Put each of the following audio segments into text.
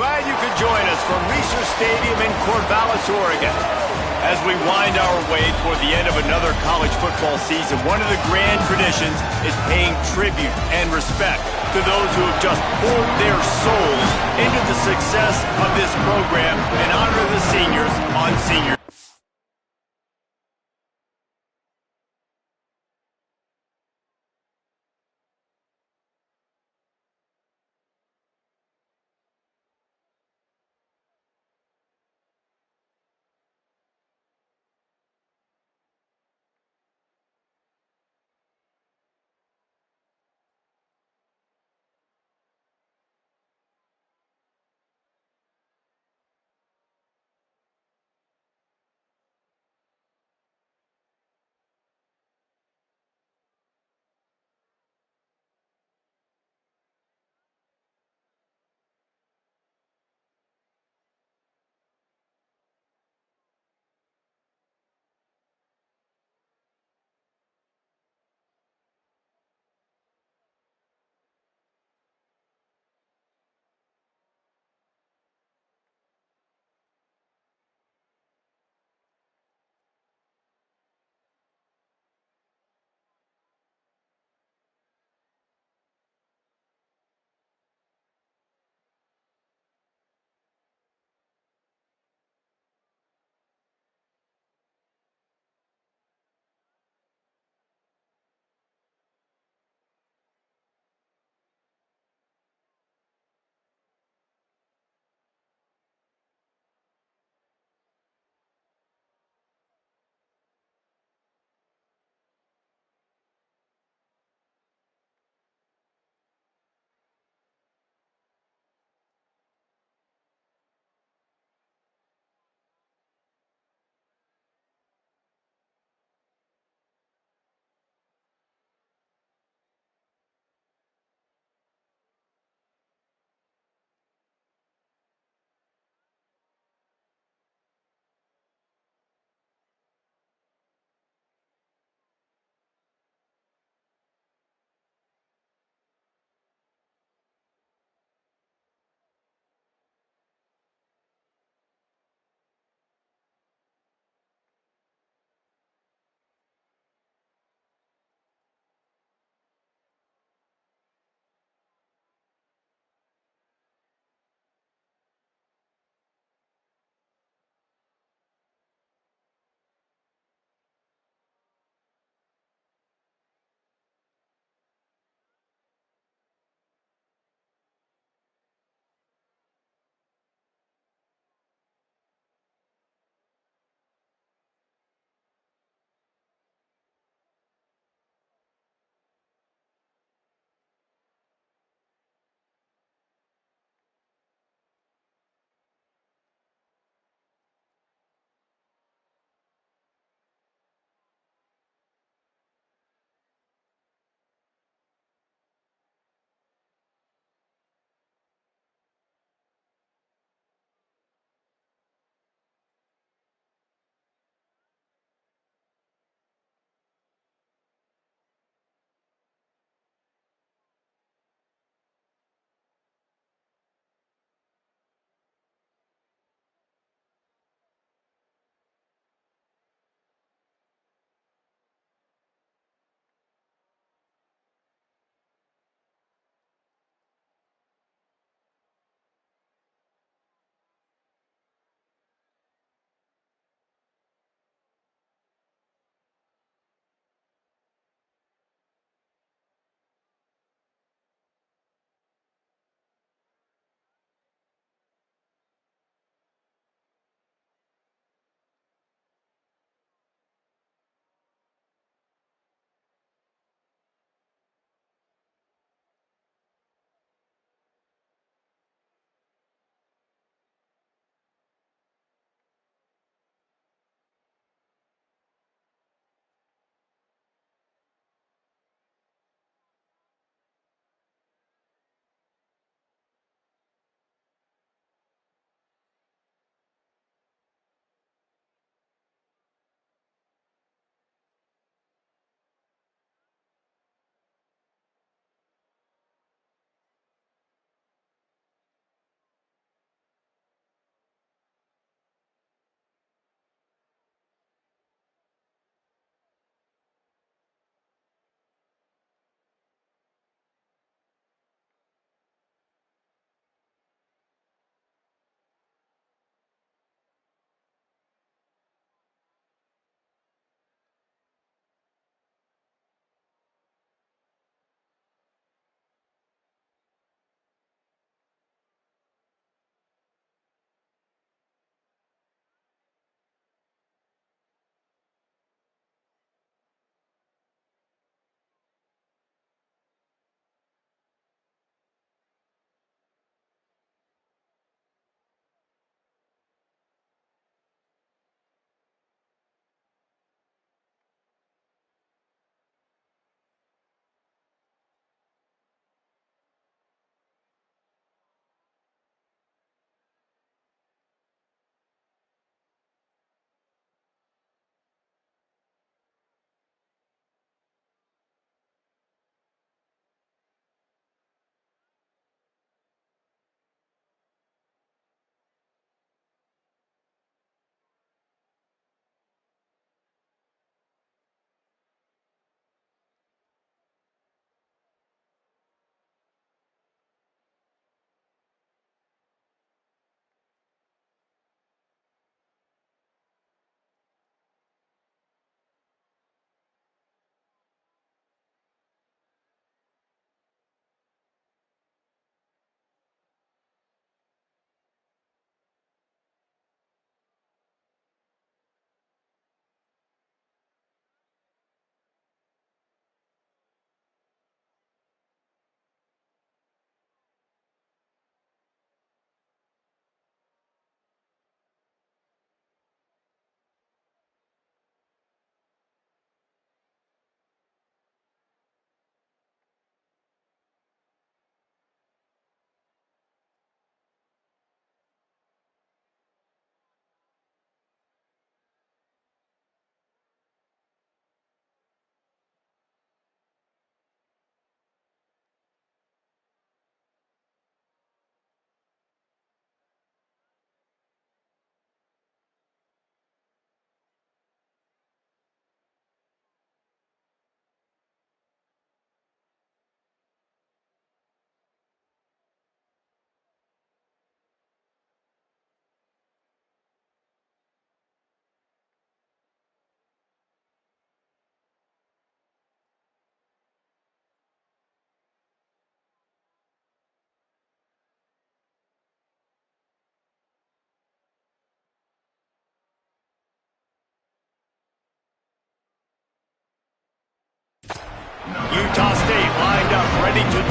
Glad you could join us from Reser Stadium in Corvallis, Oregon. As we wind our way toward the end of another college football season, one of the grand traditions is paying tribute and respect to those who have just poured their souls into the success of this program and honor the seniors on Senior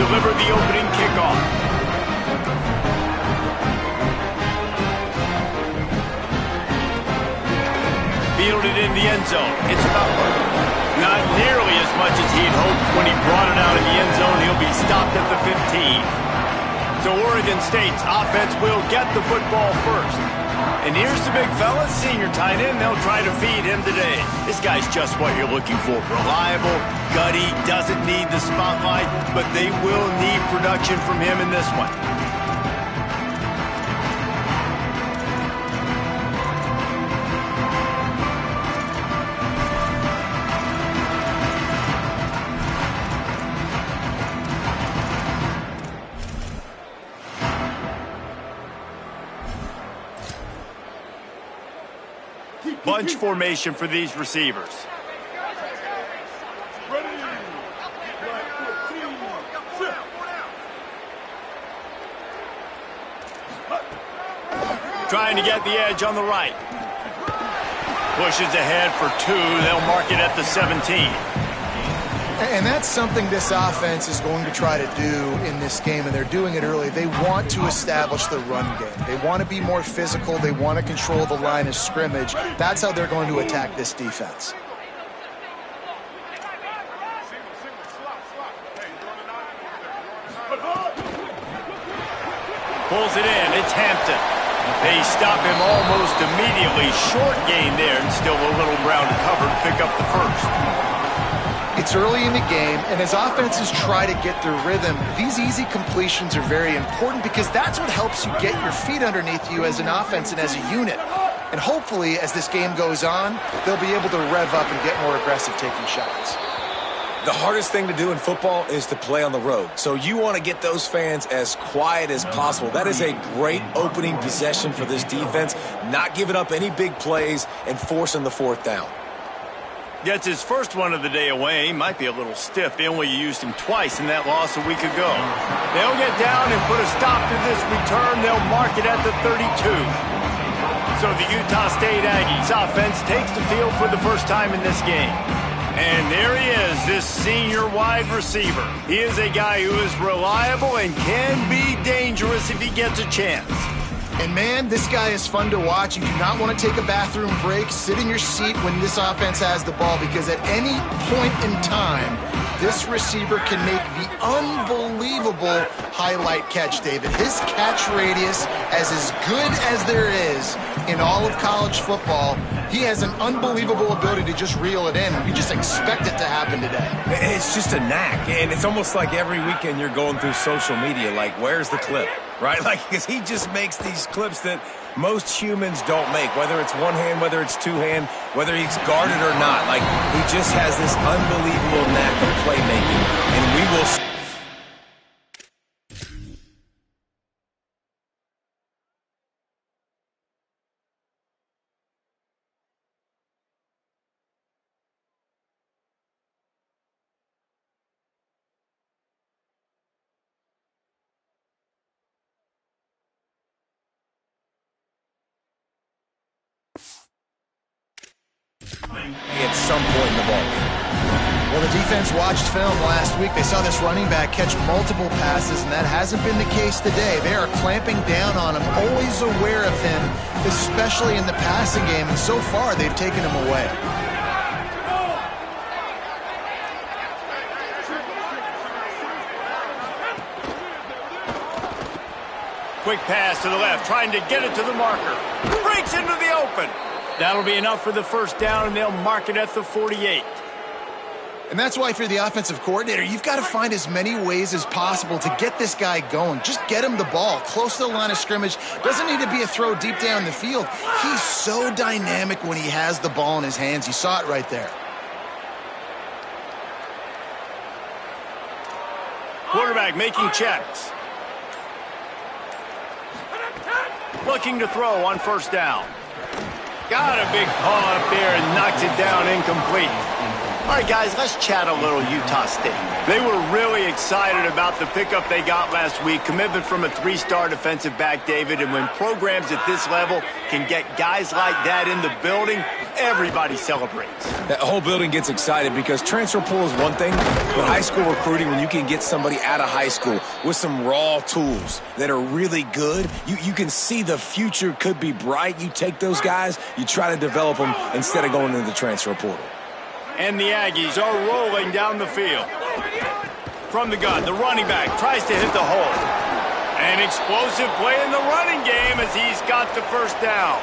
deliver the opening kickoff. Fielded in the end zone. It's about not nearly as much as he'd hoped when he brought it out in the end zone. He'll be stopped at the 15. So Oregon State's offense will get the football first. And here's the big fella, senior tight end. They'll try to feed him today. This guy's just what you're looking for. Reliable, gutty, doesn't need the spotlight, but they will need production from him in this one. Bunch formation for these receivers. Trying to get the edge on the right. Pushes ahead for 2. They'll mark it at the 17. And that's something this offense is going to try to do in this game, and they're doing it early. They want to establish the run game. They want to be more physical. They want to control the line of scrimmage. That's how they're going to attack this defense. Pulls it in. It's Hampton. They stop him almost immediately. Short gain there, and still a little ground to cover to pick up the first. It's early in the game, and as offenses try to get their rhythm, these easy completions are very important because that's what helps you get your feet underneath you as an offense and as a unit. And hopefully, as this game goes on, they'll be able to rev up and get more aggressive taking shots. The hardest thing to do in football is to play on the road. So you want to get those fans as quiet as possible. That is a great opening possession for this defense, not giving up any big plays and forcing the 4th down. Gets his first one of the day away. Might be a little stiff. They only used him twice in that loss a week ago. They'll get down and put a stop to this return. They'll mark it at the 32. So the Utah State Aggies offense takes the field for the first time in this game. And there he is, this senior wide receiver. He is a guy who is reliable and can be dangerous if he gets a chance. And, man, this guy is fun to watch. You do not want to take a bathroom break. Sit in your seat when this offense has the ball because at any point in time, this receiver can make the unbelievable highlight catch, David. His catch radius is as good as there is in all of college football. He has an unbelievable ability to just reel it in. We just expect it to happen today. It's just a knack, and it's almost like every weekend you're going through social media, like, where's the clip, right? Like, because he just makes these clips that most humans don't make, whether it's one hand, whether it's two hand, whether he's guarded or not. Like, he just has this unbelievable knack of playmaking, and we will see. At some point in the ball game. Well, the defense watched film last week. They saw this running back catch multiple passes, and that hasn't been the case today. They are clamping down on him, always aware of him, especially in the passing game, and so far they've taken him away. Quick pass to the left, trying to get it to the marker. Breaks into the open. That'll be enough for the first down, and they'll mark it at the 48. And that's why if you're the offensive coordinator, you've got to find as many ways as possible to get this guy going. Just get him the ball close to the line of scrimmage. Doesn't need to be a throw deep down the field. He's so dynamic when he has the ball in his hands. You saw it right there. Quarterback making checks. Looking to throw on first down. Got a big paw up there and knocks it down incomplete. All right, guys, let's chat a little Utah State. They were really excited about the pickup they got last week, commitment from a 3-star defensive back, David, and when programs at this level can get guys like that in the building, everybody celebrates. That whole building gets excited because transfer pool is one thing, but high school recruiting, when you can get somebody out of high school with some raw tools that are really good, you can see the future could be bright. You take those guys, you try to develop them instead of going into the transfer portal. And the Aggies are rolling down the field. From the gun, the running back tries to hit the hole. An explosive play in the running game as he's got the first down.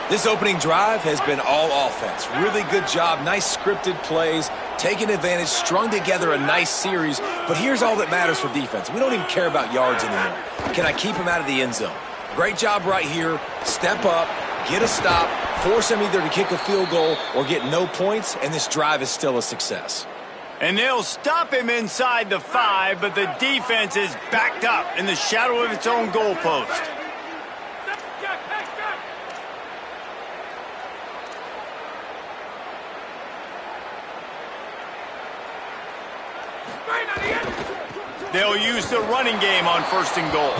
This opening drive has been all offense. Really good job, nice scripted plays, taking advantage, strung together a nice series. But here's all that matters for defense. We don't even care about yards anymore. Can I keep him out of the end zone? Great job right here. Step up, get a stop, force him either to kick a field goal or get no points, and this drive is still a success. And they'll stop him inside the 5, but the defense is backed up in the shadow of its own goalpost. They'll use the running game on 1st and goal.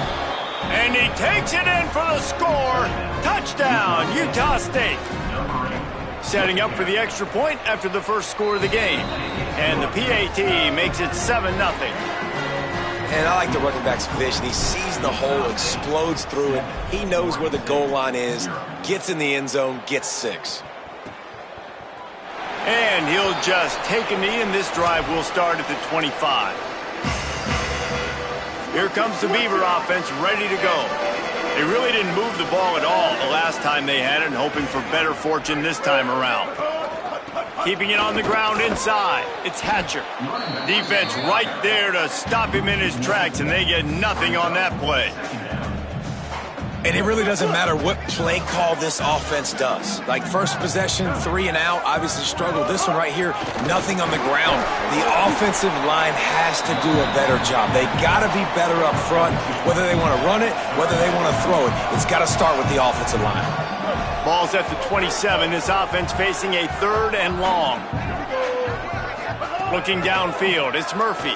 And he takes it in for the score. Touchdown, Utah State. Setting up for the extra point after the first score of the game. And the PAT makes it 7-0. And I like the running back's vision. He sees the hole, explodes through it. He knows where the goal line is, gets in the end zone, gets 6. And he'll just take a knee, and this drive will start at the 25. Here comes the Beaver offense ready to go. They really didn't move the ball at all the last time they had it, and hoping for better fortune this time around. Keeping it on the ground inside. It's Hatcher. Defense right there to stop him in his tracks, and they get nothing on that play. And it really doesn't matter what play call this offense does. Like first possession, 3 and out, obviously struggled. This one right here, nothing on the ground. The offensive line has to do a better job. They got to be better up front, whether they want to run it, whether they want to throw it. It's got to start with the offensive line. Ball's at the 27. This offense facing a 3rd and long. Looking downfield, it's Murphy.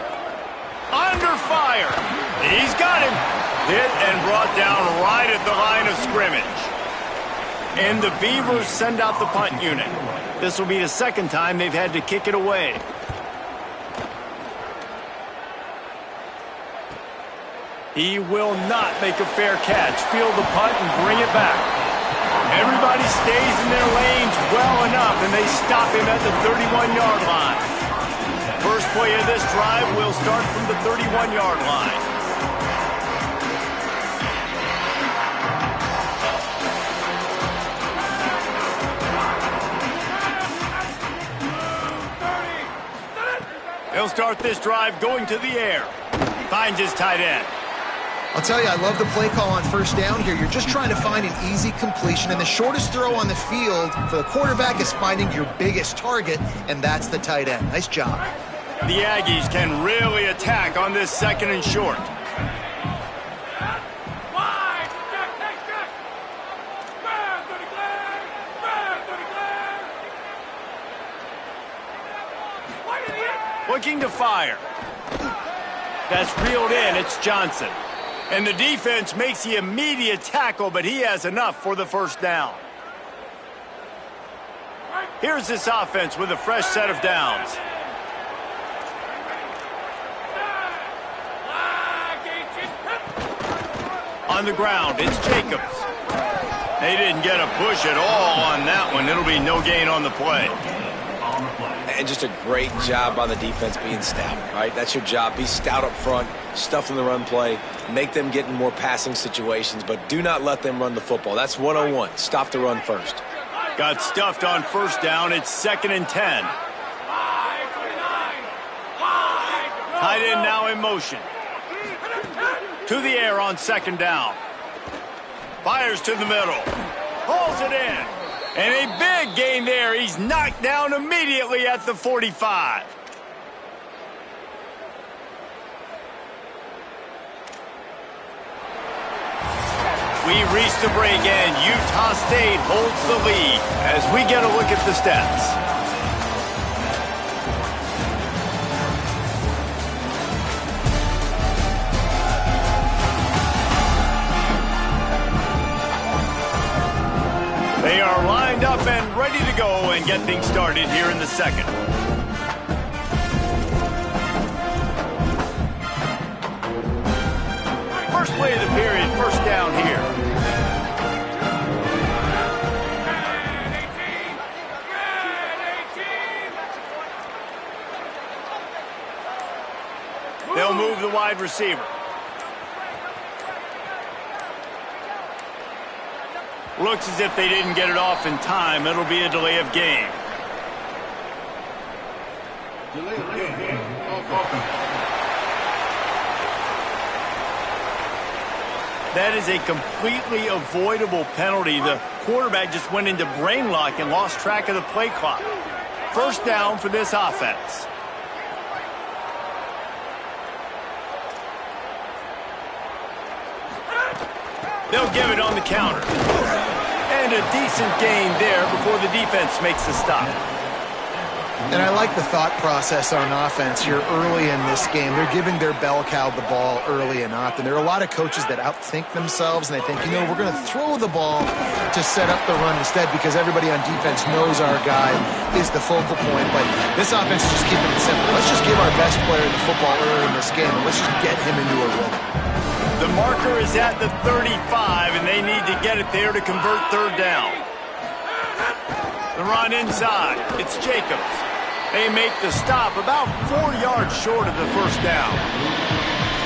Under fire. He's got him. Hit and brought down right at the line of scrimmage. And the Beavers send out the punt unit. This will be the 2nd time they've had to kick it away. He will not make a fair catch. Field the punt and bring it back. Everybody stays in their lanes well enough, and they stop him at the 31-yard line. First play of this drive will start from the 31-yard line. He'll start this drive going to the air. Finds his tight end. I'll tell you, I love the play call on 1st down here. You're just trying to find an easy completion, and the shortest throw on the field for the quarterback is finding your biggest target, and that's the tight end. Nice job. The Aggies can really attack on this 2nd and short. Looking to fire. That's reeled in. It's Johnson. And the defense makes the immediate tackle, but he has enough for the 1st down. Here's this offense with a fresh set of downs. On the ground, it's Jacobs. They didn't get a push at all on that one. It'll be no gain on the play. And just a great job by the defense being stout, right? That's your job. Be stout up front, stuff in the run play, make them get in more passing situations, but do not let them run the football. That's 101. Stop the run first. Got stuffed on 1st down. It's 2nd and 10. Tight end now in motion. To the air on 2nd down. Fires to the middle. Pulls it in. And a big gain there. He's knocked down immediately at the 45. We reach the break, and Utah State holds the lead as we get a look at the stats. They are lined up and ready to go and get things started here in the second. First play of the period, first down here. They'll move the wide receiver. Looks as if they didn't get it off in time. It'll be a delay of game. That is a completely avoidable penalty. The quarterback just went into brain lock and lost track of the play clock. First down for this offense. They'll give it on the counter. And a decent gain there before the defense makes the stop. And I like the thought process on offense here early in this game. They're giving their bell cow the ball early and often. There are a lot of coaches that outthink themselves, and they think, you know, we're going to throw the ball to set up the run instead because everybody on defense knows our guy is the focal point. But this offense is just keeping it simple. Let's just give our best player the football early in this game, and let's just get him into a rhythm. The marker is at the 35, and they need to get it there to convert third down. The run inside. It's Jacobs. They make the stop about 4 yards short of the first down.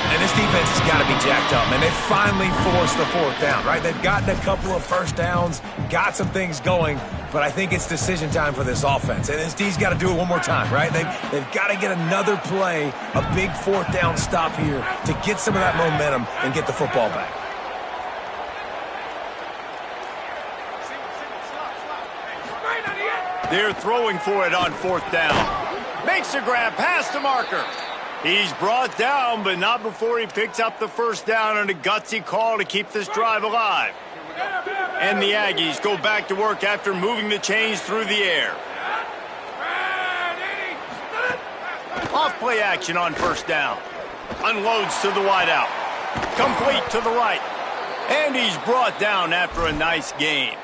And this defense has got to be jacked up, man. They finally forced the fourth down, right? They've gotten a couple of first downs, got some things going, but I think it's decision time for this offense. And this D's got to do it one more time, right? They've got to get another play, a big fourth down stop here to get some of that momentum and get the football back. They're throwing for it on fourth down. Makes a grab past the marker. He's brought down, but not before he picks up the first down on a gutsy call to keep this drive alive. And the Aggies go back to work after moving the chains through the air. Off play action on first down. Unloads to the wideout. Complete to the right. And he's brought down after a nice gain.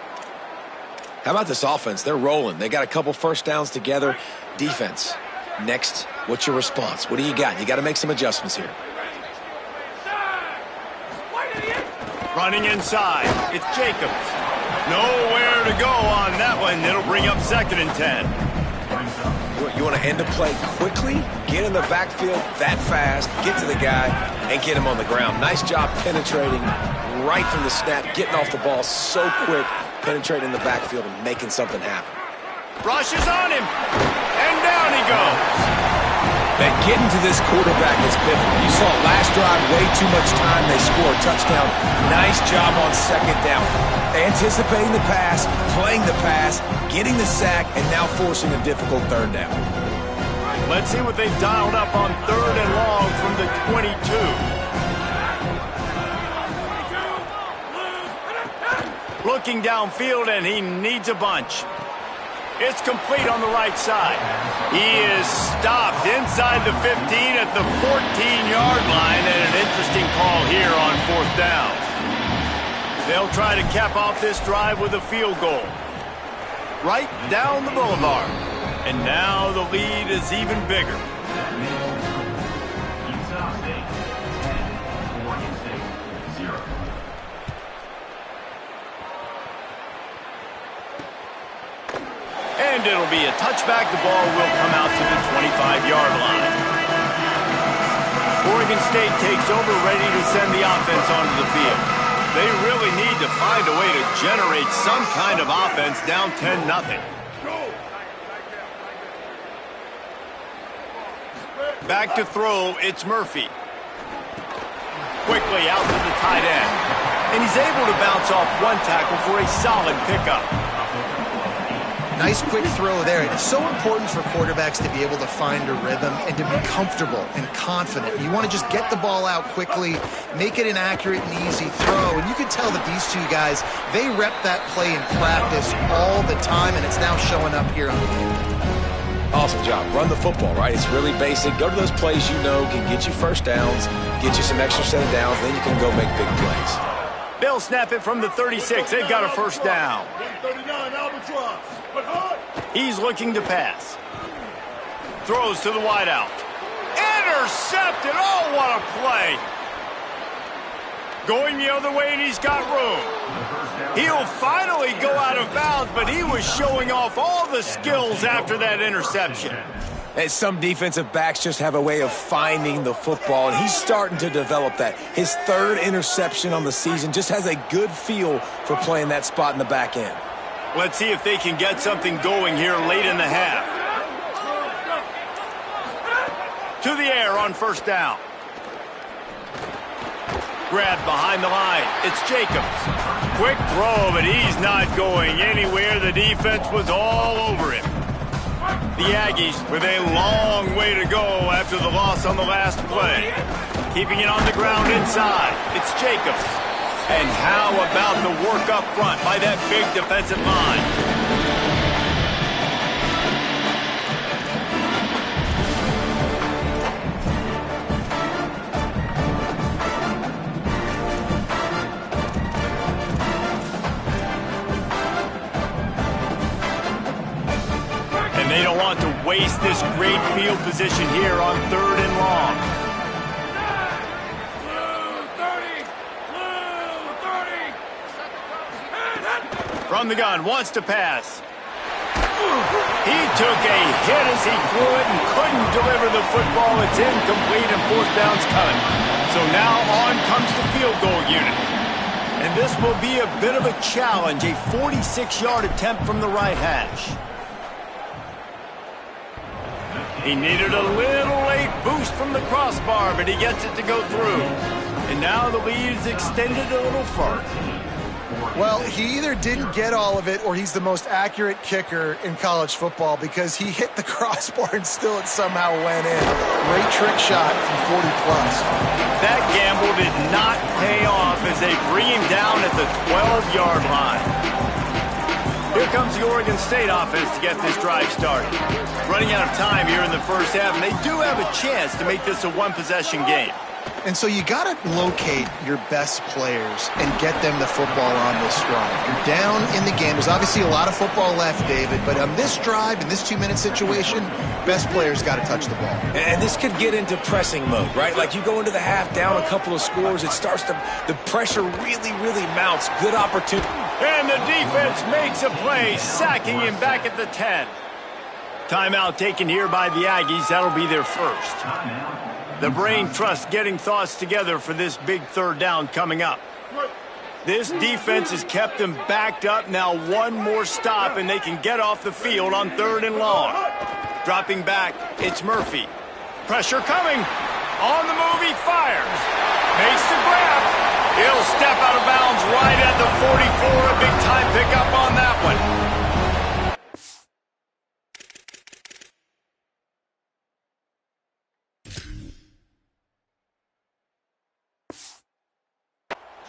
How about this offense? They're rolling. They got a couple first downs together. Defense. Next, what's your response? What do you got? You got to make some adjustments here. Running inside. It's Jacobs. Nowhere to go on that one. It'll bring up second and 10. You want to end a play quickly, get in the backfield that fast, get to the guy, and get him on the ground. Nice job penetrating right from the snap, getting off the ball so quick, penetrating the backfield and making something happen. Rushes on him, and down he goes. And getting to this quarterback is pivotal. You saw it last drive, way too much time. They score a touchdown. Nice job on second down. Anticipating the pass, playing the pass, getting the sack, and now forcing a difficult third down. Let's see what they've dialed up on third and long from the 22. Looking downfield, and he needs a bunch. It's complete on the right side. He is stopped inside the 15 at the 14-yard line, and an interesting call here on fourth down. They'll try to cap off this drive with a field goal. Right down the boulevard. And now the lead is even bigger. And it'll be a touchback. The ball will come out to the 25-yard line. Oregon State takes over, ready to send the offense onto the field. They really need to find a way to generate some kind of offense down 10-0. Back to throw, it's Murphy. Quickly out to the tight end. And he's able to bounce off one tackle for a solid pickup. Nice quick throw there. It's so important for quarterbacks to be able to find a rhythm and to be comfortable and confident. You want to just get the ball out quickly, make it an accurate and easy throw. And you can tell that these two guys, they rep that play in practice all the time, and it's now showing up here on the field. Awesome job. Run the football, right? It's really basic. Go to those plays you know can get you first downs, get you some extra set of downs, then you can go make big plays. They'll snap it from the 36. They've got a first down. He's looking to pass. Throws to the wideout. Intercepted. Oh, what a play. Going the other way, and he's got room. He'll finally go out of bounds, but he was showing off all the skills after that interception. And some defensive backs just have a way of finding the football, and he's starting to develop that. His third interception on the season, just has a good feel for playing that spot in the back end. Let's see if they can get something going here late in the half. To the air on first down. Grabbed behind the line. It's Jacobs. Quick throw, but he's not going anywhere. The defense was all over him. The Aggies with a long way to go after the loss on the last play. Keeping it on the ground inside. It's Jacobs. And how about the work up front by that big defensive line? They don't want to waste this great field position here on 3rd and long. From the gun, wants to pass. He took a hit as he threw it and couldn't deliver the football. It's incomplete and 4th down's coming. So now on comes the field goal unit. And this will be a bit of a challenge, a 46-yard attempt from the right hash. He needed a little late boost from the crossbar, but he gets it to go through. And now the lead is extended a little further. Well, he either didn't get all of it or he's the most accurate kicker in college football because he hit the crossbar and still it somehow went in. Great trick shot from 40-plus. That gamble did not pay off as they bring him down at the 12-yard line. Here comes the Oregon State offense to get this drive started. Running out of time here in the first half, and they do have a chance to make this a one-possession game. And so you got to locate your best players and get them the football on this drive. You're down in the game. There's obviously a lot of football left, David, but on this drive, in this 2-minute situation, best players got to touch the ball. And this could get into pressing mode, right? Like you go into the half down a couple of scores, it starts to, the pressure really, really mounts. Good opportunity. And the defense makes a play, sacking him back at the 10. Timeout taken here by the Aggies. That'll be their first. The brain trust getting thoughts together for this big 3rd down coming up. This defense has kept them backed up. Now one more stop, and they can get off the field on 3rd and long. Dropping back, it's Murphy. Pressure coming. On the move, he fires. Makes the grab. He'll step out of bounds right at the 44. A big-time pickup on that one.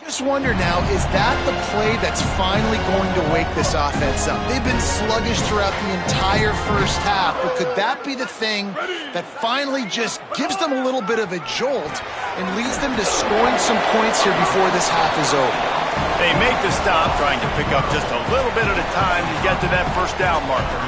Just wonder now, is that the play that's finally going to wake this offense up? They've been sluggish throughout the entire first half, but could that be the thing that finally just gives them a little bit of a jolt and leads them to scoring some points here before this half is over? They make the stop, trying to pick up just a little bit at a time to get to that first down marker.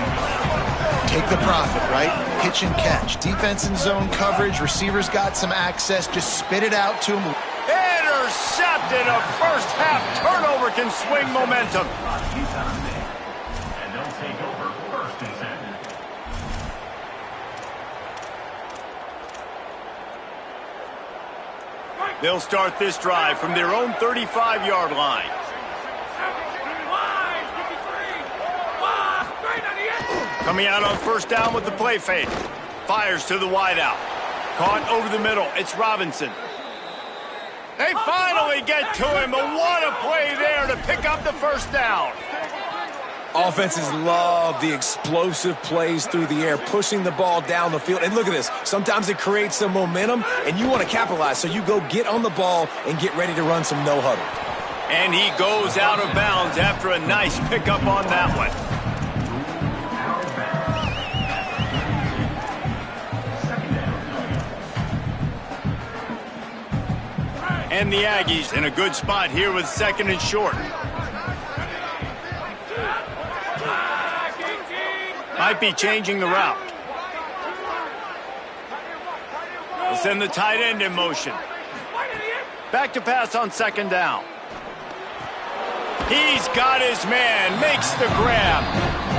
Take the profit, right? Pitch and catch. Defense and zone coverage. Receivers got some access. Just spit it out to him. Intercepted. A first half turnover can swing momentum. And they'll take over 1st and 10. They'll start this drive from their own 35-yard line. Coming out on first down with the play fake. Fires to the wideout. Caught over the middle. It's Robinson. They finally get to him, but what a play there to pick up the first down. Offenses love the explosive plays through the air, pushing the ball down the field. And look at this. Sometimes it creates some momentum, and you want to capitalize. So you go get on the ball and get ready to run some no-huddle. And he goes out of bounds after a nice pickup on that one. And the Aggies in a good spot here with second and short. Might be changing the route. We'll send the tight end in motion. Back to pass on second down. He's got his man, makes the grab.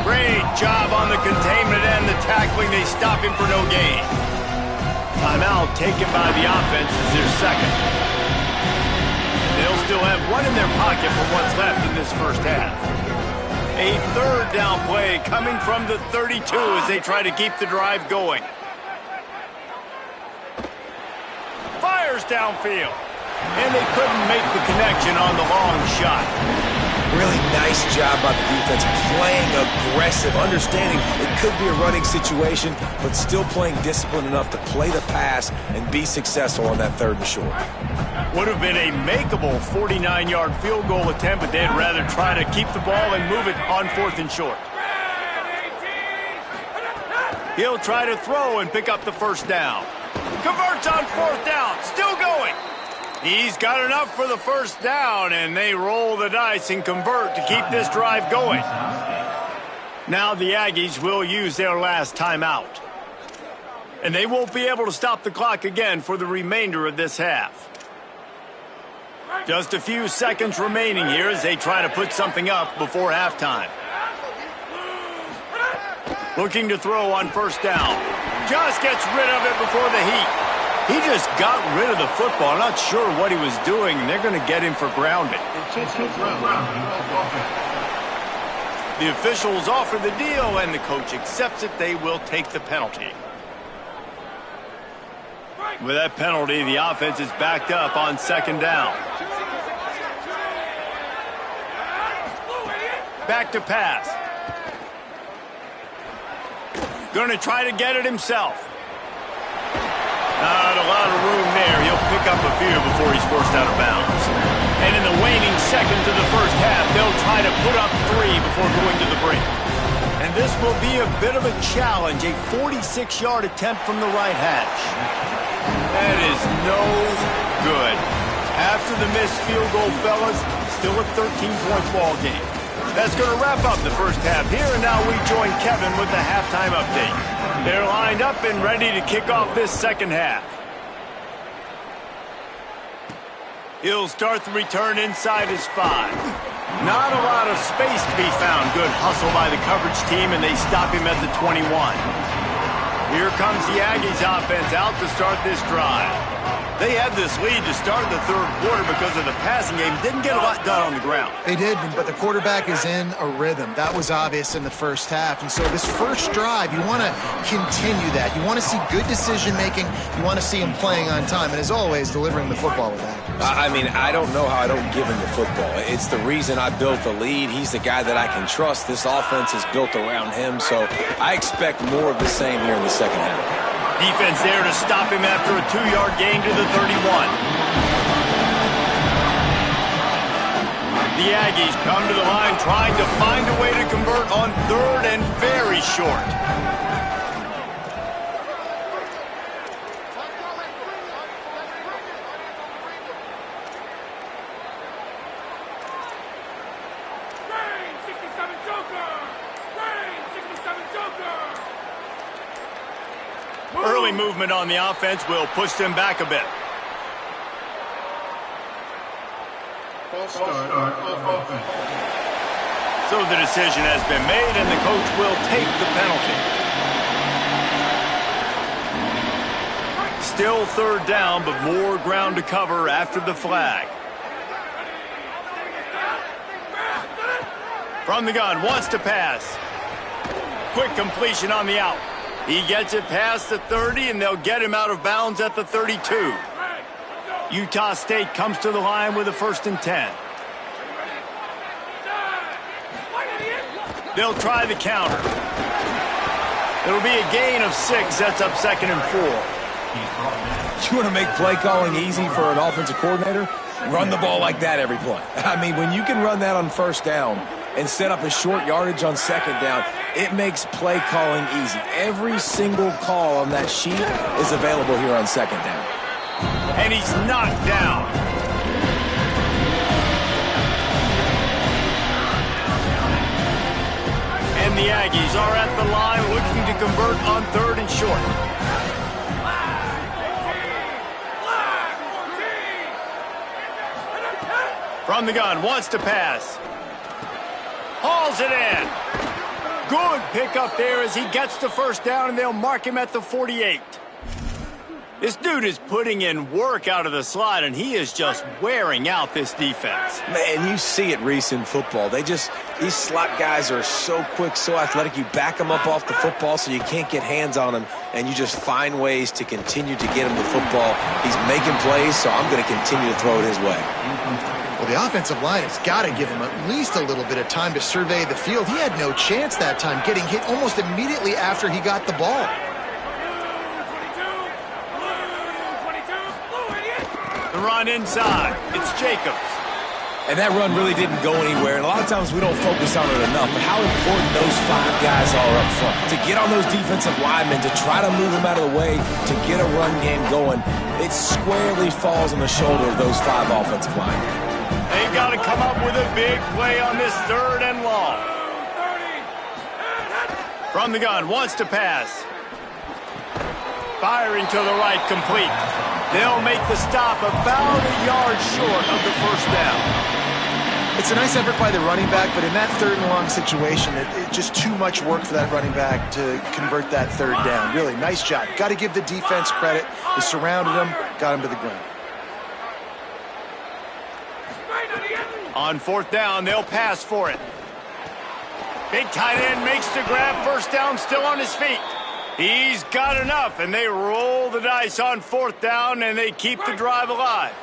Great job on the containment and the tackling. They stop him for no gain. Timeout taken by the offense as their second. They'll still have one in their pocket for what's left in this first half. A third down play coming from the 32 as they try to keep the drive going. Fires downfield. And they couldn't make the connection on the long shot. Really nice job by the defense, playing aggressive, understanding it could be a running situation, but still playing disciplined enough to play the pass and be successful on that third and short. Would have been a makeable 49-yard field goal attempt, but they'd rather try to keep the ball and move it on fourth and short. He'll try to throw and pick up the first down. Converts on fourth down, still going. He's got enough for the first down, and they roll the dice and convert to keep this drive going. Now the Aggies will use their last timeout. And they won't be able to stop the clock again for the remainder of this half. Just a few seconds remaining here as they try to put something up before halftime. Looking to throw on first down. Just gets rid of it before the heat. He just got rid of the football. I'm not sure what he was doing, and they're going to get him for grounding. The officials offer the deal, and the coach accepts it. They will take the penalty. With that penalty, the offense is backed up on second down. Back to pass. Going to try to get it himself. Not a lot of room there. He'll pick up a few before he's forced out of bounds. And in the waning seconds of the first half, they'll try to put up 3 before going to the break. And this will be a bit of a challenge, a 46-yard attempt from the right hash. That is no good. After the missed field goal, fellas, still a 13-point ball game. That's going to wrap up the first half here, and now we join Kevin with the halftime update. They're lined up and ready to kick off this second half. He'll start the return inside his 5. Not a lot of space to be found. Good hustle by the coverage team, and they stop him at the 21. Here comes the Aggies offense out to start this drive. They had this lead to start the third quarter because of the passing game. Didn't get a lot done on the ground. They did, but the quarterback is in a rhythm. That was obvious in the first half. And so this first drive, you want to continue that. You want to see good decision-making. You want to see him playing on time. And as always, delivering the football with accuracy. I mean, I don't know how I don't give him the football. It's the reason I built the lead. He's the guy that I can trust. This offense is built around him. So I expect more of the same here in the second half. Defense there to stop him after a 2-yard gain to the 31. The Aggies come to the line trying to find a way to convert on third and very short. Early movement on the offense will push them back a bit. So the decision has been made, and the coach will take the penalty. Still third down, but more ground to cover after the flag. From the gun, wants to pass. Quick completion on the out. He gets it past the 30, and they'll get him out of bounds at the 32. Utah State comes to the line with a 1st and 10. They'll try the counter. It'll be a gain of 6, sets up 2nd and 4. You want to make play calling easy for an offensive coordinator? Run the ball like that every play. I mean, when you can run that on first down and set up a short yardage on second down, it makes play calling easy. Every single call on that sheet is available here on second down. And he's knocked down. And the Aggies are at the line looking to convert on 3rd and short. From the gun, wants to pass. Hauls it in. Good pickup there as he gets the first down, and they'll mark him at the 48. This dude is putting in work out of the slot, and he is just wearing out this defense. Man, you see it, Reese, in football. These slot guys are so quick, so athletic. You back them up off the football so you can't get hands on them, and you just find ways to continue to get him the football. He's making plays, so I'm going to continue to throw it his way. Well, the offensive line has got to give him at least a little bit of time to survey the field. He had no chance that time, getting hit almost immediately after he got the ball. The run inside. It's Jacobs. And that run really didn't go anywhere, and a lot of times we don't focus on it enough, but how important those 5 guys are up front. To get on those defensive linemen, to try to move them out of the way, to get a run game going, it squarely falls on the shoulder of those 5 offensive linemen. They've got to come up with a big play on this 3rd and long. From the gun, wants to pass. Firing to the right, complete. They'll make the stop about a yard short of the first down. It's a nice effort by the running back, but in that 3rd and long situation, it's just too much work for that running back to convert that 3rd down. Really, nice job. Got to give the defense credit. They surrounded him, got him to the ground. On 4th down, they'll pass for it. Big tight end makes the grab, first down, still on his feet. He's got enough, and they roll the dice on 4th down, and they keep the drive alive.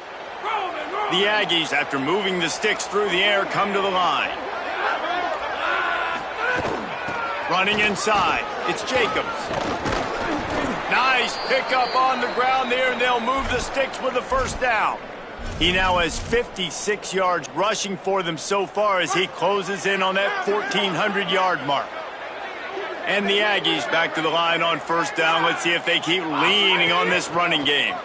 The Aggies, after moving the sticks through the air, come to the line. Running inside, it's Jacobs. Nice pickup on the ground there, and they'll move the sticks with the first down. He now has 56 yards rushing for them so far as he closes in on that 1,400-yard mark. And the Aggies back to the line on 1st down. Let's see if they keep leaning on this running game.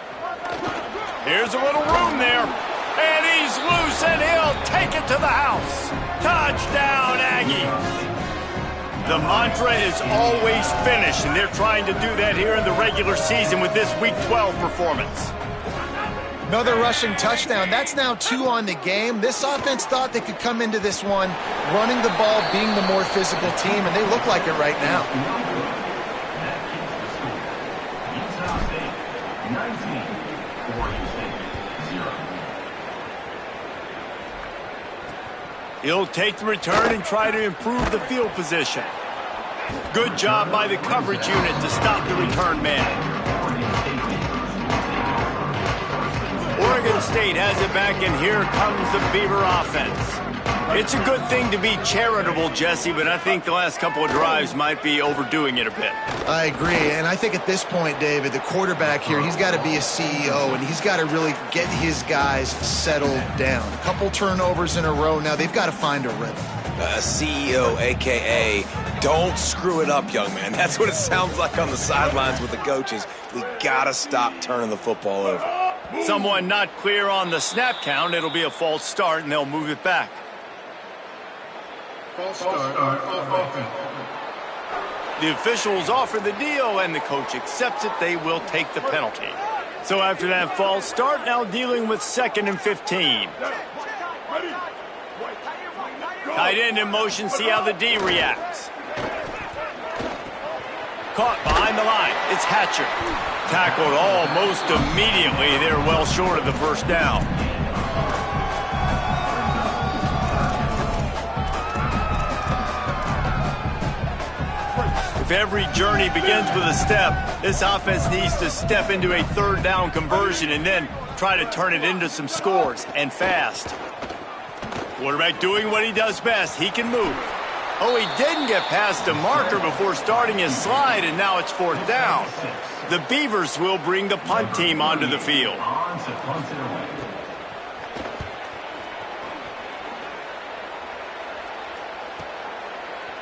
Here's a little room there. And he's loose, and he'll take it to the house. Touchdown, Aggies. The mantra is always finish, and they're trying to do that here in the regular season with this Week 12 performance. Another rushing touchdown. That's now 2 on the game. This offense thought they could come into this one running the ball, being the more physical team, and they look like it right now. He'll take the return and try to improve the field position. Good job by the coverage unit to stop the return man. Oregon State has it back, and here comes the Beaver offense. It's a good thing to be charitable, Jesse, but I think the last couple of drives might be overdoing it a bit. I agree, and I think at this point, David, the quarterback here, he's got to be a CEO, and he's got to really get his guys settled down. A couple turnovers in a row now. They've got to find a rhythm. CEO, a.k.a. don't screw it up, young man. That's what it sounds like on the sidelines with the coaches. We got to stop turning the football over. Someone not clear on the snap count. It'll be a false start, and they'll move it back. False start of offense. The officials offer the deal, and the coach accepts it. They will take the penalty. So after that false start, now dealing with 2nd and 15. Tight end in motion, see how the D reacts. Caught behind the line. It's Hatcher. Tackled almost immediately. They're well short of the first down. If every journey begins with a step, this offense needs to step into a 3rd down conversion and then try to turn it into some scores, and fast. Quarterback doing what he does best. He can move. Oh, he didn't get past a marker before starting his slide, and now it's 4th down. The Beavers will bring the punt team onto the field.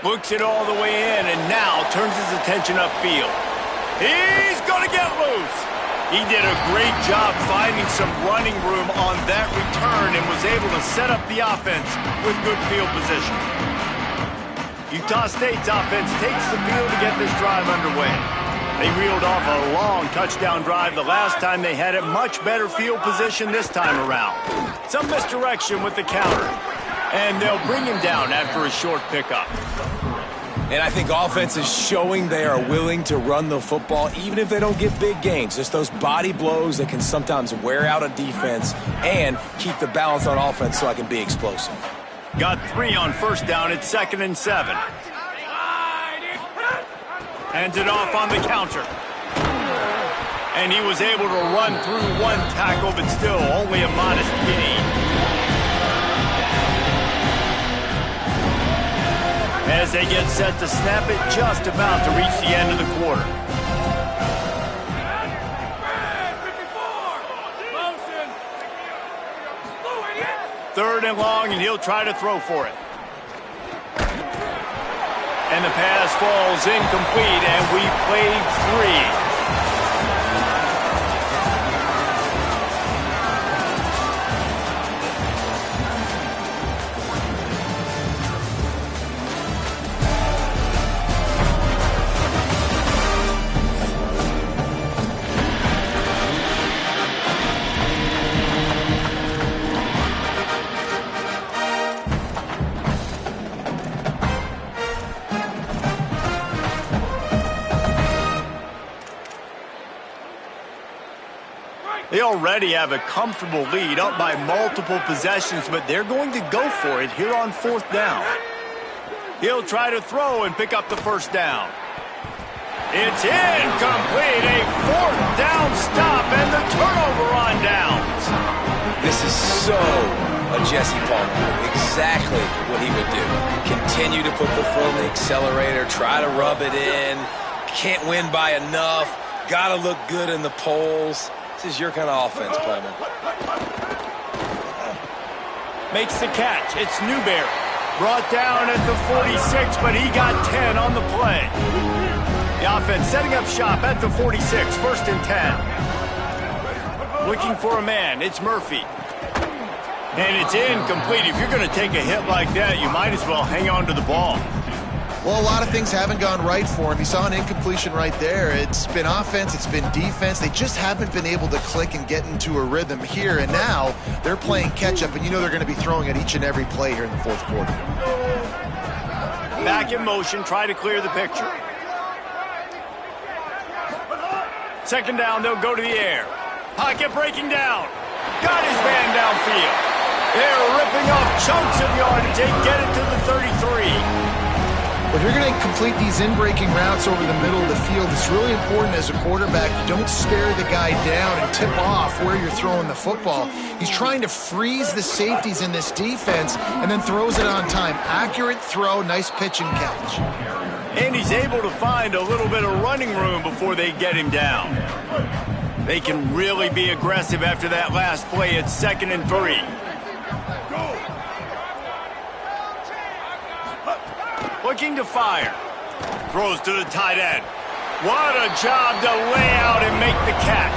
Looks it all the way in, and now turns his attention upfield. He's going to get loose. He did a great job finding some running room on that return and was able to set up the offense with good field position. Utah State's offense takes the field to get this drive underway. They reeled off a long touchdown drive the last time they had it. Much better field position this time around. Some misdirection with the counter. And they'll bring him down after a short pickup. And I think offense is showing they are willing to run the football even if they don't get big gains. Just those body blows that can sometimes wear out a defense and keep the balance on offense so I can be explosive. Got 3 on first down. It's 2nd and 7. Hands it off on the counter. And he was able to run through 1 tackle, but still only a modest gain. As they get set to snap it, just about to reach the end of the quarter. Third and long, and he'll try to throw for it. And the pass falls incomplete, and we played 3. They already have a comfortable lead, up by multiple possessions, but they're going to go for it here on 4th down. He'll try to throw and pick up the first down. It's incomplete, a 4th down stop, and the turnover on downs. This is so a Jesse Palmer. Exactly what he would do. Continue to put the foot on the accelerator, try to rub it in. Can't win by enough. Got to look good in the polls. This is your kind of offense, Palmer. Makes the catch. It's Newberry. Brought down at the 46, but he got 10 on the play. The offense setting up shop at the 46, 1st and 10. Looking for a man. It's Murphy. And it's incomplete. If you're going to take a hit like that, you might as well hang on to the ball. Well, a lot of things haven't gone right for him. You saw an incompletion right there. It's been offense, it's been defense. They just haven't been able to click and get into a rhythm here. And now they're playing catch-up, and you know they're going to be throwing at each and every play here in the 4th quarter. Back in motion, try to clear the picture. 2nd down, they'll go to the air. Pocket breaking down. Got his man downfield. They're ripping off chunks of yardage. They get it to the 33. If you're going to complete these in-breaking routes over the middle of the field, it's really important as a quarterback you don't stare the guy down and tip off where you're throwing the football. He's trying to freeze the safeties in this defense and then throws it on time. Accurate throw, nice pitch and catch. And he's able to find a little bit of running room before they get him down. They can really be aggressive after that last play. It's 2nd and 3. Looking to fire. Throws to the tight end. What a job to lay out and make the catch.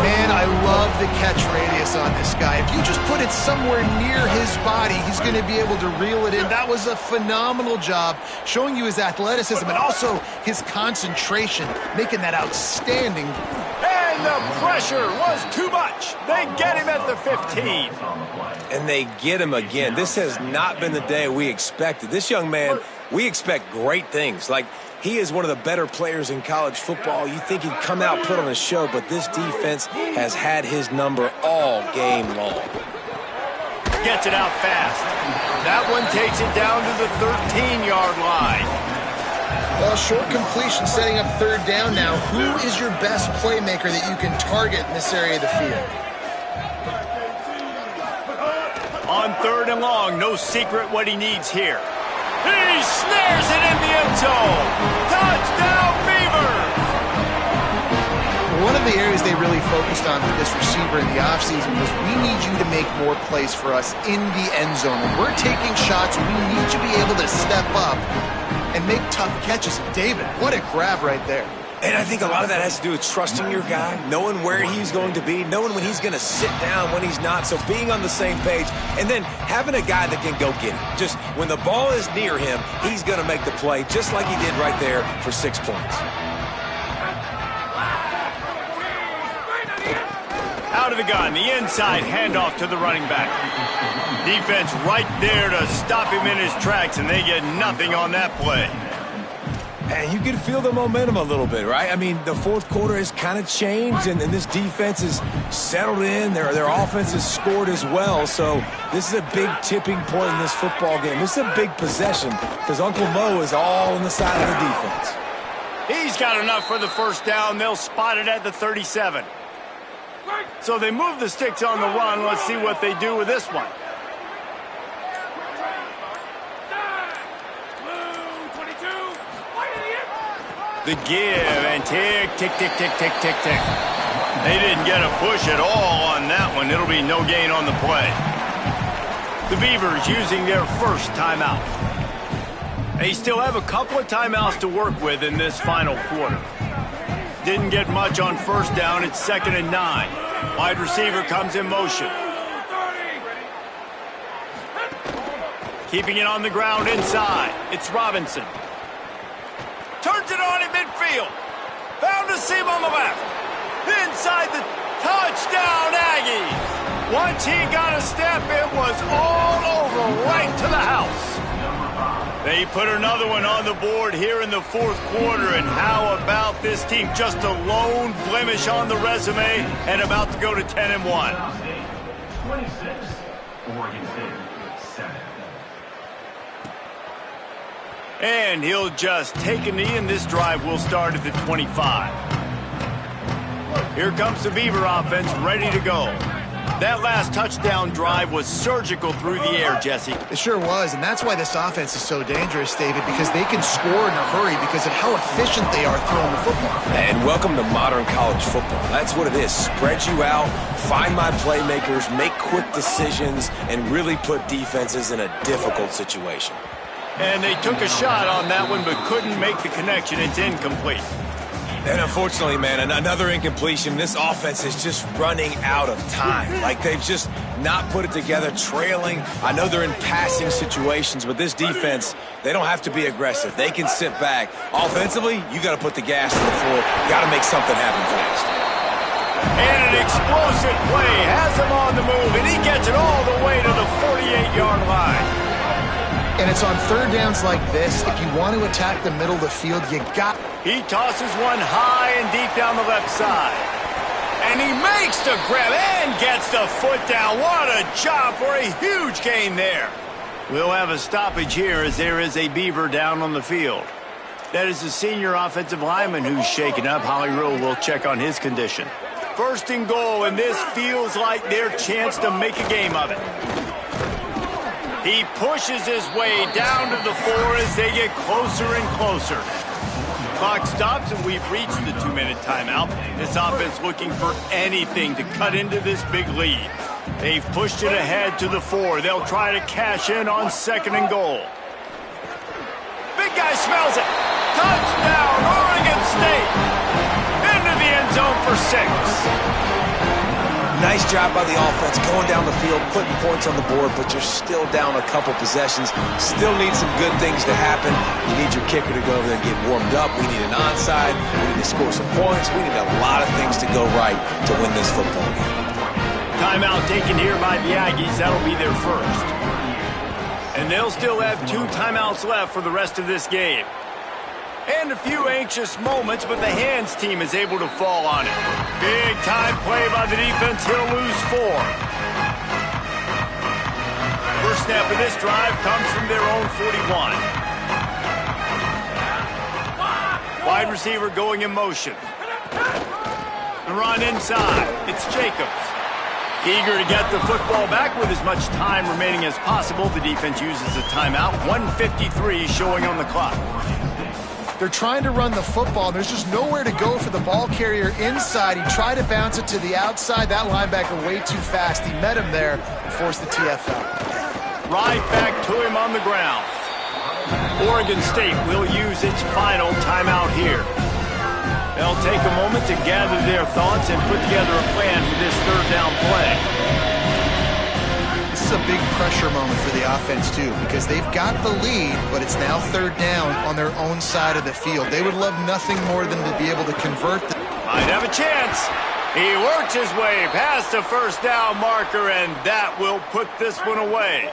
Man, I love the catch radius on this guy. If you just put it somewhere near his body, he's going to be able to reel it in. That was a phenomenal job, showing you his athleticism and also his concentration, making that outstanding. And the pressure was too much. They get him at the 15. And they get him again. This has not been the day we expected. This young man, we expect great things. Like, he is one of the better players in college football. You think he'd come out, put on a show, but this defense has had his number all game long. Gets it out fast. That one takes it down to the 13-yard line. Well, short completion setting up 3rd down now. Who is your best playmaker that you can target in this area of the field? On 3rd and long, no secret what he needs here. He snares it in the end zone. Touchdown, Beavers! One of the areas they really focused on with this receiver in the offseason was we need you to make more plays for us in the end zone. When we're taking shots, we need you to be able to step up and make tough catches. David, what a grab right there. And I think a lot of that has to do with trusting your guy, knowing where he's going to be, knowing when he's going to sit down, when he's not, so being on the same page, and then having a guy that can go get it. Just when the ball is near him, he's going to make the play, just like he did right there for 6 points. Out of the gun, the inside handoff to the running back. Defense right there to stop him in his tracks, and they get nothing on that play. And you can feel the momentum a little bit, right? I mean, the fourth quarter has kind of changed, and this defense is settled in. Their offense has scored as well, so this is a big tipping point in this football game. This is a big possession because Uncle Mo is all on the side of the defense. He's got enough for the first down. They'll spot it at the 37. So they move the sticks on the run. Let's see what they do with this one. The give and tick, tick, tick, tick, tick, tick, tick. They didn't get a push at all on that one. It'll be no gain on the play. The Beavers using their first timeout. They still have a couple of timeouts to work with in this final quarter. Didn't get much on first down. It's 2nd and 9. Wide receiver comes in motion. Keeping it on the ground inside. It's Robinson. Turns it on in midfield. Found a seam on the left. Inside the touchdown, Aggies. Once he got a step, it was all over right to the house. They put another one on the board here in the fourth quarter, and how about this team? Just a lone blemish on the resume and about to go to 10-1. 26, Oregon State, 7. And he'll just take a knee, and this drive will start at the 25. Here comes the Beaver offense ready to go. That last touchdown drive was surgical through the air, Jesse. It sure was, and that's why this offense is so dangerous, David, because they can score in a hurry because of how efficient they are throwing the football. And welcome to modern college football. That's what it is. Spread you out, find my playmakers, make quick decisions, and really put defenses in a difficult situation. And they took a shot on that one but couldn't make the connection. It's incomplete. And unfortunately, man, another incompletion. This offense is just running out of time. Like they've just not put it together, trailing. I know they're in passing situations, but this defense, they don't have to be aggressive. They can sit back. Offensively, you got to put the gas on the floor. Got to make something happen fast. And an explosive play has him on the move, and he gets it all the way to the 48-yard line. And it's on third downs like this. If you want to attack the middle of the field, you got... He tosses one high and deep down the left side. And he makes the grab and gets the foot down. What a job for a huge gain there. We'll have a stoppage here as there is a Beaver down on the field. That is the senior offensive lineman who's shaken up. Holly Rule will check on his condition. 1st and goal, and this feels like their chance to make a game of it. He pushes his way down to the 4 as they get closer and closer. Clock stops, and we've reached the 2-minute timeout. This offense looking for anything to cut into this big lead. They've pushed it ahead to the 4. They'll try to cash in on 2nd and goal. Big guy smells it. Touchdown, Oregon State. Into the end zone for 6. Nice job by the offense going down the field, putting points on the board, but you're still down a couple possessions. Still need some good things to happen. You need your kicker to go over there and get warmed up. We need an onside. We need to score some points. We need a lot of things to go right to win this football game. Timeout taken here by the Aggies. That'll be their first. And they'll still have 2 timeouts left for the rest of this game. And a few anxious moments, but the hands team is able to fall on it. Big time play by the defense. He'll lose 4. First snap of this drive comes from their own 41. Wide receiver going in motion. The run inside. It's Jacobs. Eager to get the football back with as much time remaining as possible. The defense uses a timeout. 1:53 showing on the clock. They're trying to run the football. There's just nowhere to go for the ball carrier inside. He tried to bounce it to the outside. That linebacker way too fast. He met him there and forced the TFL. Right back to him on the ground. Oregon State will use its final timeout here. They'll take a moment to gather their thoughts and put together a plan for this third down play. This is a big pressure moment for the offense, too, because they've got the lead, but it's now third down on their own side of the field. They would love nothing more than to be able to convert the... Might have a chance. He works his way past the first down marker, and that will put this one away.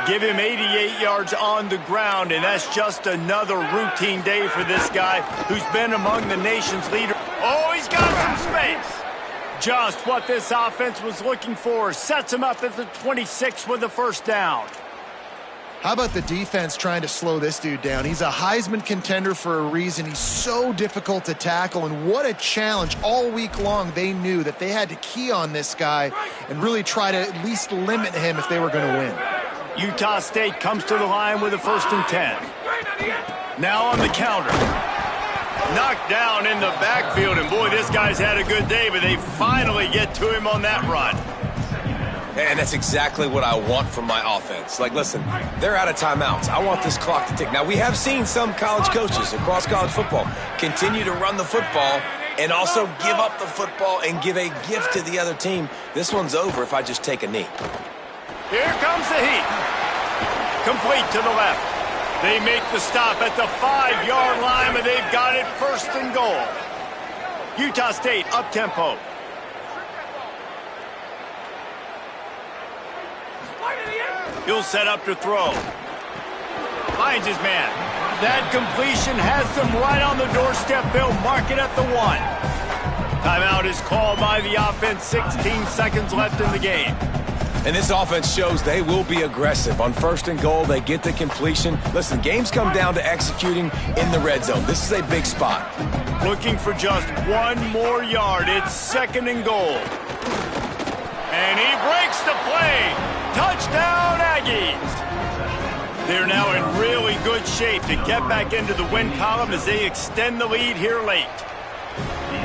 Give him 88 yards on the ground, and that's just another routine day for this guy who's been among the nation's leaders. Oh, he's got some space. Just what this offense was looking for. Sets him up at the 26 with the first down. How about the defense trying to slow this dude down? He's a Heisman contender for a reason. He's so difficult to tackle, and what a challenge. All week long, they knew that they had to key on this guy and really try to at least limit him if they were going to win. Utah State comes to the line with a 1st and 10. Now on the counter. Knocked down in the backfield, and boy, this guy's had a good day, but they finally get to him on that run. And that's exactly what I want from my offense. Like, listen, they're out of timeouts. I want this clock to tick. Now, we have seen some college coaches across college football continue to run the football and also give up the football and give a gift to the other team. This one's over if I just take a knee. Here comes the heat. Complete to the left. They make the stop at the 5-yard line, and they've got it 1st and goal. Utah State up-tempo. He'll set up to throw. Finds his man. That completion has them right on the doorstep. They'll mark it at the 1. Timeout is called by the offense. 16 seconds left in the game. And this offense shows they will be aggressive. On 1st and goal, they get the completion. Listen, games come down to executing in the red zone. This is a big spot. Looking for just 1 more yard. It's 2nd and goal. And he breaks the play. Touchdown, Aggies. They're now in really good shape to get back into the win column as they extend the lead here late.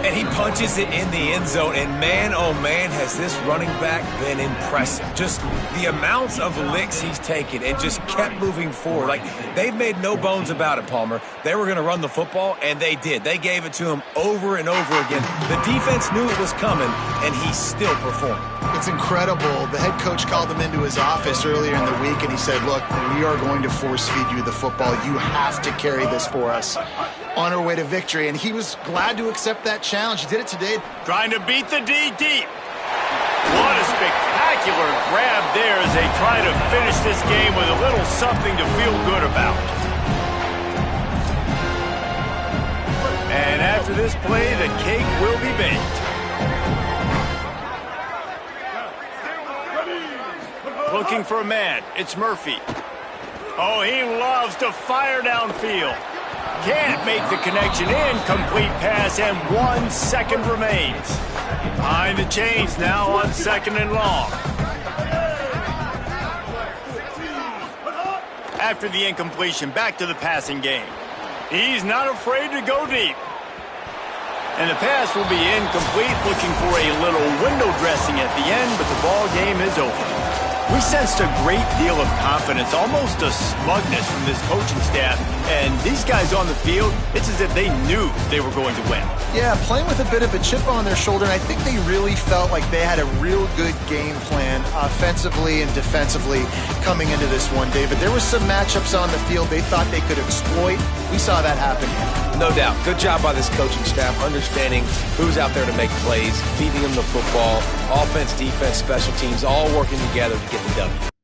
And he punches it in the end zone, and man, oh man, has this running back been impressive. Just the amounts of licks he's taken and just kept moving forward. Like, they've made no bones about it, Palmer. They were going to run the football, and they did. They gave it to him over and over again. The defense knew it was coming, and he still performed. It's incredible. The head coach called him into his office earlier in the week, and he said, look, we are going to force feed you the football. You have to carry this for us on our way to victory. And he was glad to accept that challenge. He did it today. Trying to beat the D deep. What a spectacular grab there as they try to finish this game with a little something to feel good about. And after this play, the cake will be baked. Looking for a man. It's Murphy. Oh, he loves to fire downfield. Can't make the connection. Incomplete pass, and 1 second remains. Behind the chains now on 2nd and long. After the incompletion, back to the passing game. He's not afraid to go deep. And the pass will be incomplete, looking for a little window dressing at the end, but the ball game is over. We sensed a great deal of confidence, almost a smugness from this coaching staff. And these guys on the field, it's as if they knew they were going to win. Yeah, playing with a bit of a chip on their shoulder, and I think they really felt like they had a real good game plan offensively and defensively coming into this one, David. There were some matchups on the field they thought they could exploit. We saw that happen. No doubt. Good job by this coaching staff, understanding who's out there to make plays, feeding them the football, offense, defense, special teams, all working together to get the W.